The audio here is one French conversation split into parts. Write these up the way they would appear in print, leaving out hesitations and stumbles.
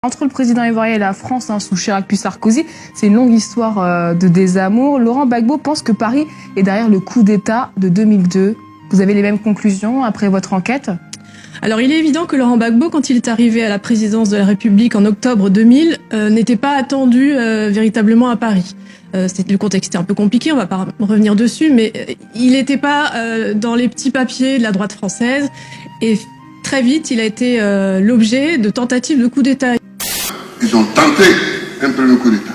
Entre le président ivoirien et la France, sous Chirac puis Sarkozy, c'est une longue histoire de désamour. Laurent Gbagbo pense que Paris est derrière le coup d'État de 2002. Vous avez les mêmes conclusions après votre enquête? Alors il est évident que Laurent Gbagbo, quand il est arrivé à la présidence de la République en octobre 2000, n'était pas attendu véritablement à Paris. Le contexte était un peu compliqué, on va pas revenir dessus, mais il n'était pas dans les petits papiers de la droite française. Et très vite, il a été l'objet de tentatives de coup d'État. Ils ont tenté un premier coup d'État.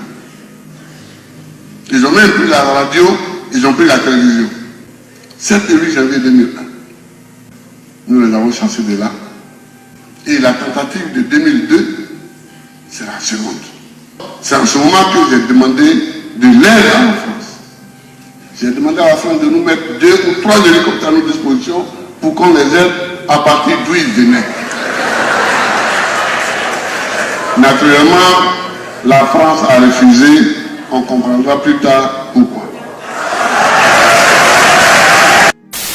Ils ont même pris la radio, ils ont pris la télévision. 7 et 8 janvier 2001. Nous les avons chassés de là. Et la tentative de 2002, c'est la seconde. C'est en ce moment que j'ai demandé de l'aide à la France. J'ai demandé à la France de nous mettre 2 ou 3 hélicoptères à notre disposition pour qu'on les aide à partir d'où ils venaient. Naturellement, la France a refusé. On comprendra plus tard pourquoi.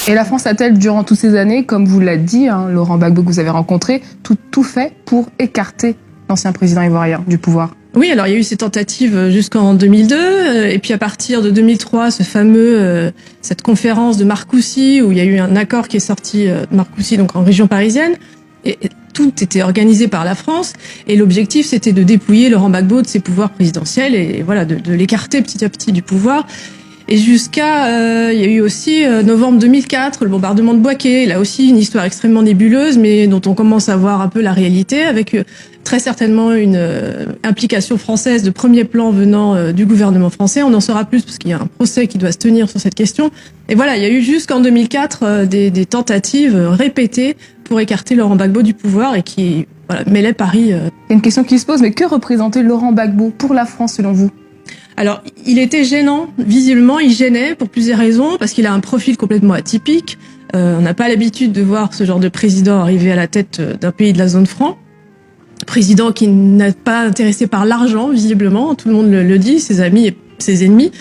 Et la France a-t-elle, durant toutes ces années, comme vous l'a dit, Laurent Gbagbo, que vous avez rencontré, tout fait pour écarter l'ancien président ivoirien du pouvoir? Oui, alors il y a eu ces tentatives jusqu'en 2002, et puis à partir de 2003, cette conférence de Marcoussis, où il y a eu un accord qui est sorti de Marcoussis, donc en région parisienne, et tout était organisé par la France, et l'objectif c'était de dépouiller Laurent Gbagbo de ses pouvoirs présidentiels, et voilà, de l'écarter petit à petit du pouvoir. Et jusqu'à, il y a eu aussi novembre 2004, le bombardement de Bouaké. Là aussi, une histoire extrêmement nébuleuse, mais dont on commence à voir un peu la réalité, avec très certainement une implication française de premier plan venant du gouvernement français. On en saura plus parce qu'il y a un procès qui doit se tenir sur cette question. Et voilà, il y a eu jusqu'en 2004 des tentatives répétées pour écarter Laurent Gbagbo du pouvoir et qui mêlaient Paris. Il y a une question qui se pose, mais que représentait Laurent Gbagbo pour la France selon vous? Alors, il était gênant, visiblement, il gênait pour plusieurs raisons, parce qu'il a un profil complètement atypique. On n'a pas l'habitude de voir ce genre de président arriver à la tête d'un pays de la zone franc. Président qui n'est pas intéressé par l'argent, visiblement, tout le monde le dit, ses amis et ses ennemis.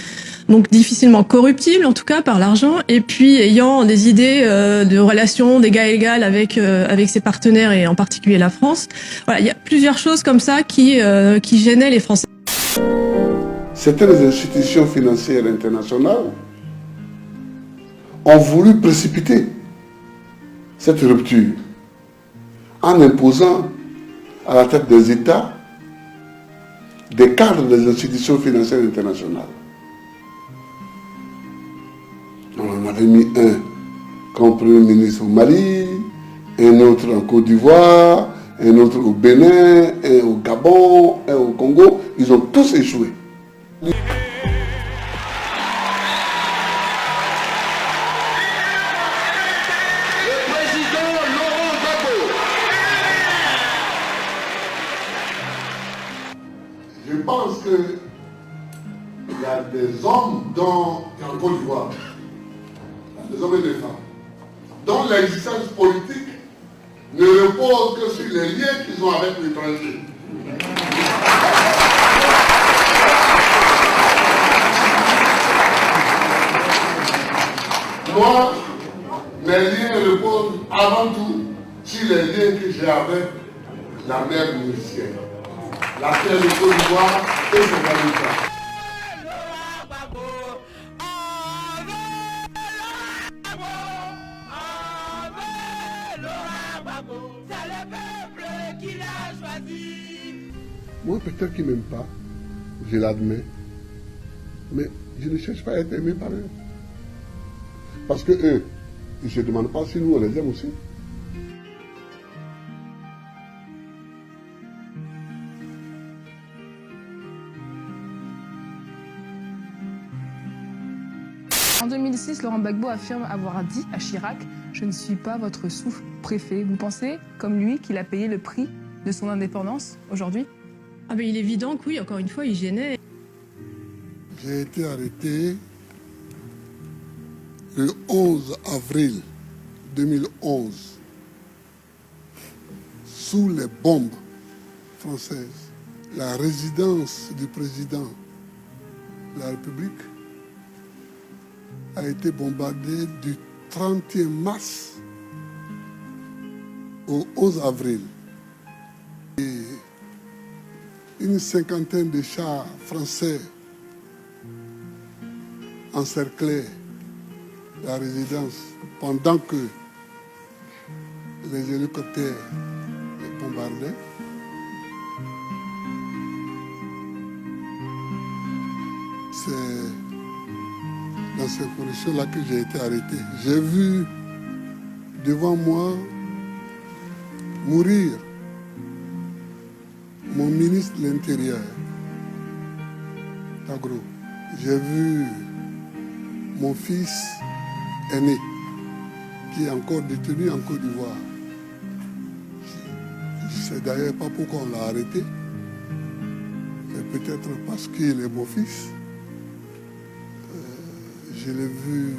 Donc difficilement corruptible, en tout cas, par l'argent. Et puis ayant des idées de relations d'égal à égal avec ses partenaires, et en particulier la France. Voilà, il y a plusieurs choses comme ça qui gênaient les Français. Certaines institutions financières internationales ont voulu précipiter cette rupture en imposant à la tête des États des cadres des institutions financières internationales. On avait mis un comme Premier ministre au Mali, un autre en Côte d'Ivoire, un autre au Bénin, un au Gabon, un au Congo. Ils ont tous échoué. Je pense qu'il y a des hommes en Côte d'Ivoire, des hommes et des femmes, dont l'existence politique ne repose que sur les liens qu'ils ont avec l'étranger. Moi, mes liens reposent avant tout sur les liens que j'ai avec la mer musicienne, la terre de Côte d'Ivoire et ses habitants. Moi, peut-être qu'ils ne m'aiment pas, je l'admets, mais je ne cherche pas à être aimé par eux. Parce que eux, ils ne se demandent pas si nous on les aime aussi. En 2006, Laurent Gbagbo affirme avoir dit à Chirac « Je ne suis pas votre sous-préfet ». Vous pensez, comme lui, qu'il a payé le prix de son indépendance aujourd'hui? Ah ben il est évident que oui, encore une fois, il gênait. J'ai été arrêté le 11 avril 2011 sous les bombes françaises. La résidence du président de la République a été bombardée du 31 mars au 11 avril. Et une cinquantaine de chars français encerclaient la résidence pendant que les hélicoptères les bombardaient. C'est dans ces conditions-là que j'ai été arrêté. J'ai vu devant moi mourir mon ministre de l'Intérieur, Tagro. J'ai vu mon fils aîné, qui est encore détenu en Côte d'Ivoire. Je ne sais d'ailleurs pas pourquoi on l'a arrêté. C'est peut-être parce qu'il est mon fils. Je l'ai vu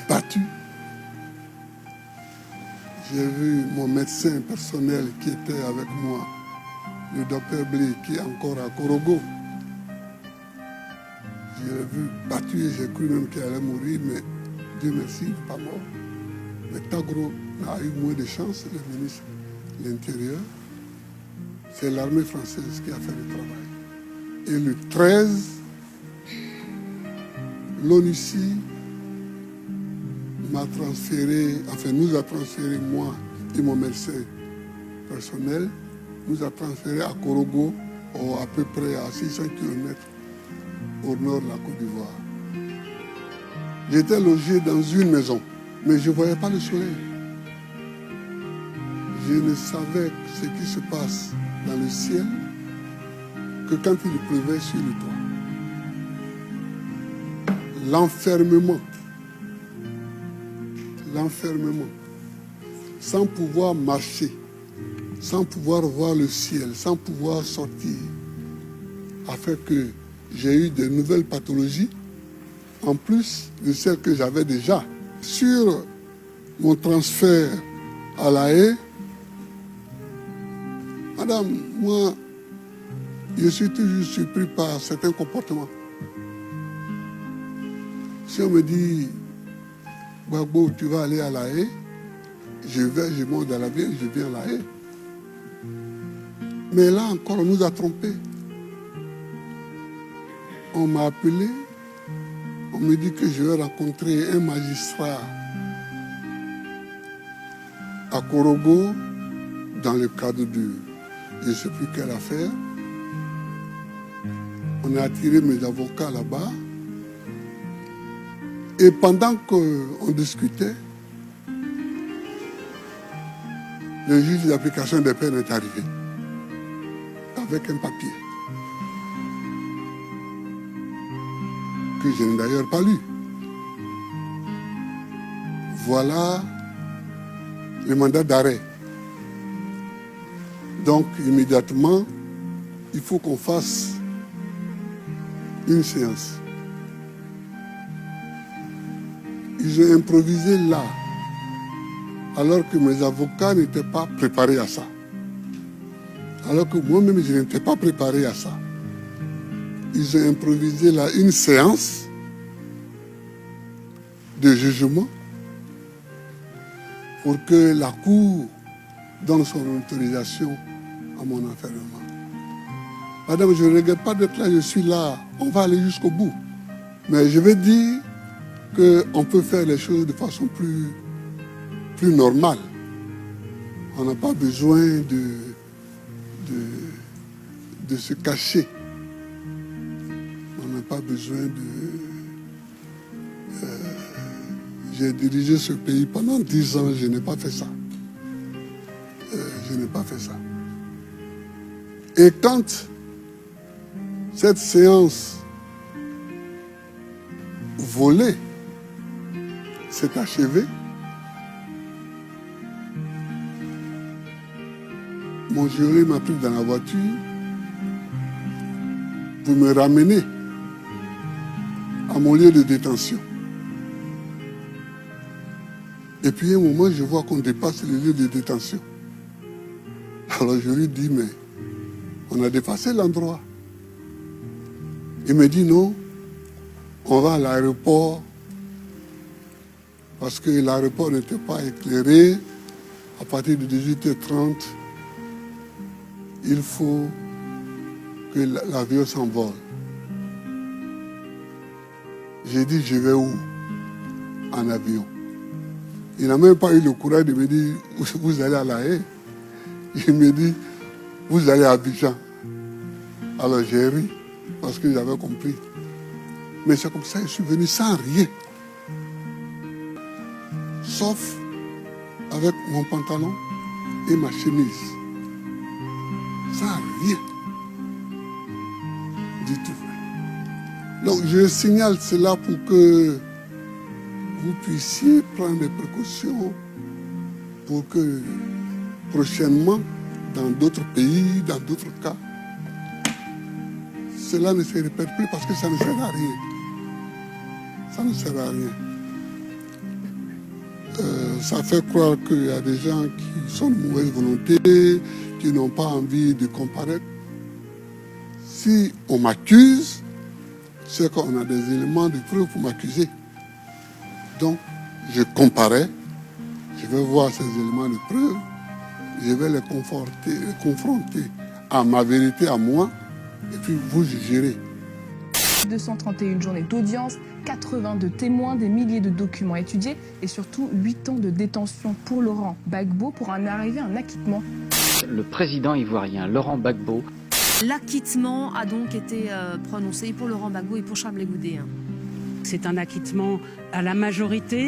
battu. J'ai vu mon médecin personnel qui était avec moi, le docteur Blé, qui est encore à Korogo. Je l'ai vu battu et j'ai cru même qu'il allait mourir, mais Dieu merci, il n'est pas mort. Mais Tagro a eu moins de chance, le ministre de l'Intérieur. C'est l'armée française qui a fait le travail. Et le 13, l'ONUCI m'a transféré, enfin nous a transféré, moi et mon médecin personnel, nous a transféré à Korogo, à peu près à 600 km au nord de la Côte d'Ivoire. J'étais logé dans une maison, mais je ne voyais pas le soleil. Je ne savais ce qui se passe dans le ciel que quand il pleuvait sur le toit. L'enfermement, sans pouvoir marcher, sans pouvoir voir le ciel, sans pouvoir sortir, a fait que j'ai eu de nouvelles pathologies, en plus de celles que j'avais déjà. Sur mon transfert à La Haye, madame, moi, je suis toujours surpris par certains comportements. Si on me dit, Gbagbo, tu vas aller à La Haye, je monte dans l'avion, je viens à La Haye. Mais là encore, on nous a trompés. On m'a appelé, on me dit que je vais rencontrer un magistrat à Korogo dans le cadre de je ne sais plus quelle affaire. On a attiré mes avocats là-bas. Et pendant qu'on discutait, le juge d'application des peines est arrivé avec un papier que je n'ai d'ailleurs pas lu. Voilà le mandat d'arrêt. Donc, immédiatement, il faut qu'on fasse une séance. Ils ont improvisé là, alors que mes avocats n'étaient pas préparés à ça. Alors que moi-même, je n'étais pas préparé à ça. Ils ont improvisé là une séance de jugement pour que la Cour donne son autorisation à mon enfermement. Madame, je ne regrette pas d'être là, je suis là, on va aller jusqu'au bout. Mais je vais dire qu'on peut faire les choses de façon plus normale. On n'a pas besoin de se cacher. On n'a pas besoin de... J'ai dirigé ce pays pendant 10 ans, je n'ai pas fait ça. Je n'ai pas fait ça. Et quand cette séance volée s'est achevée, mon jury m'a pris dans la voiture pour me ramener à mon lieu de détention. Et puis à un moment, je vois qu'on dépasse le lieu de détention. Alors je lui dis, mais on a dépassé l'endroit. Il me dit non, on va à l'aéroport parce que l'aéroport n'était pas éclairé. À partir de 18h30, il faut que l'avion s'envole. J'ai dit, je vais où? En avion. Il n'a même pas eu le courage de me dire, vous allez à La Haye. Il me dit, vous allez à Abidjan. Alors j'ai ri, parce que j'avais compris. Mais c'est comme ça que je suis venu sans rien. Sauf avec mon pantalon et ma chemise. Sans rien. Du tout. Donc je signale cela pour que vous puissiez prendre des précautions pour que prochainement, dans d'autres pays, dans d'autres cas, cela ne se répète plus parce que ça ne sert à rien. Ça ne sert à rien. Ça fait croire qu'il y a des gens qui sont de mauvaise volonté, qui n'ont pas envie de comparaître. Si on m'accuse, c'est qu'on a des éléments de preuve pour m'accuser. Donc, je comparais, je vais voir ces éléments de preuve, je vais les confronter à ma vérité, à moi, et puis vous jugerez. 231 journées d'audience, 82 témoins, des milliers de documents étudiés et surtout 8 ans de détention pour Laurent Gbagbo pour en arriver à un acquittement. Le président ivoirien Laurent Gbagbo. L'acquittement a donc été prononcé pour Laurent Gbagbo et pour Charles Blé Goudé. C'est un acquittement à la majorité.